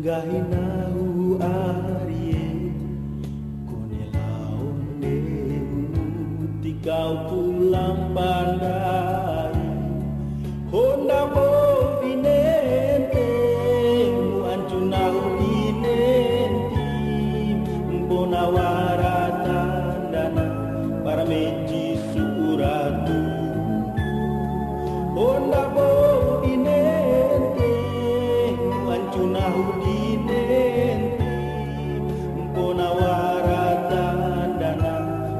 Gahinahu arie kone laonde tikau pulang pandai honda bo binente mu ancunahu binenti mpona waratandana para meji suratu honda bo binente mu ancunahu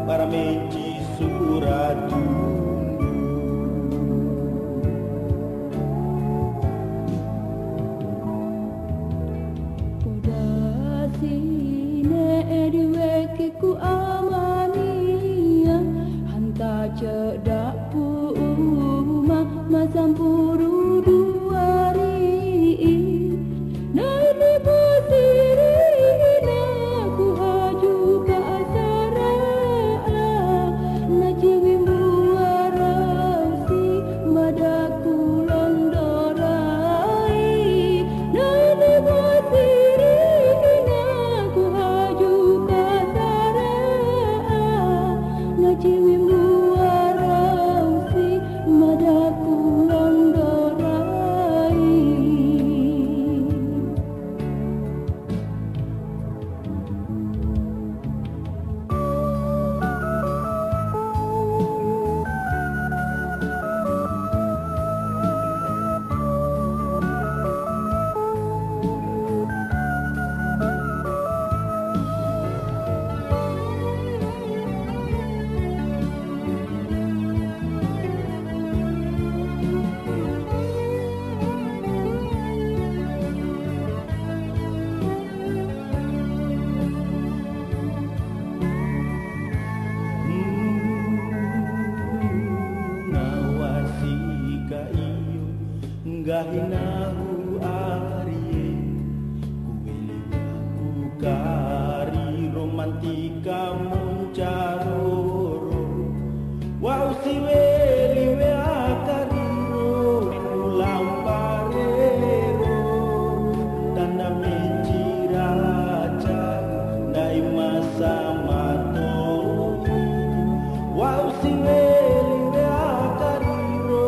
para meji suratu Kuda sine ediweke ku amania hanta cedak puma masampuru duari nani posiri ku haju ka asara najiwi muarasi madaku londorai nani posiri ku haju ka asara najiwi muarasi madaku londorai Gahinahu arie kuwelewaku kari romantika moncaroro wau siweliwe akariro lamparero tanda menjiraja dai masa mato wau siweliwe akariro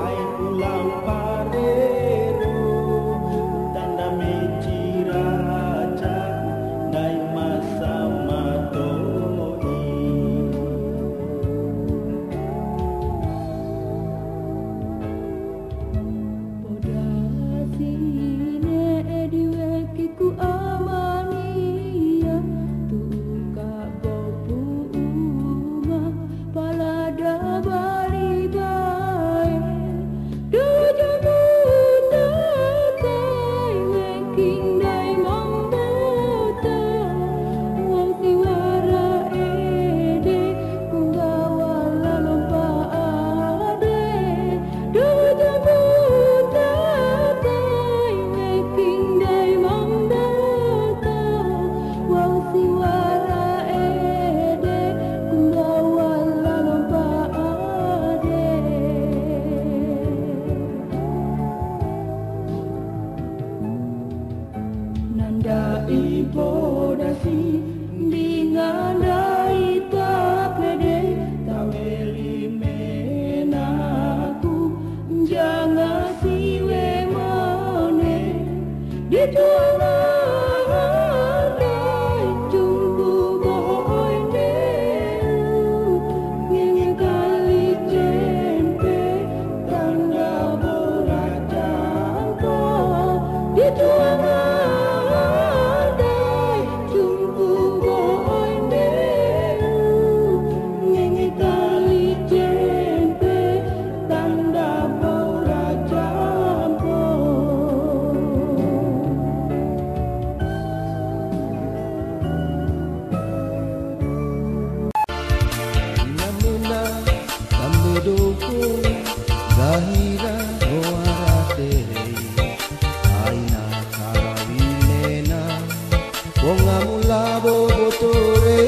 ain lamparero tanda menjiraja dai masa mato ku amania tuka bopu uma palada bali bae dojo muta kai weking dai mambota wang siwara ede kunggawala lompa ade dojo muta kai weking dai mambota wang siwara ede kunggawala lompa ade nanda ipodasi dingandai tapede taweli menaku jangan siwe mone dituana andai jumpu boy nelu ngenge kali jempe tanda borajangko dituana andai jumpu boy nelu ngenge kali jempe tanda borajangko namuna kambeduku gahira roaratere aina karawinena bonga mula bobotore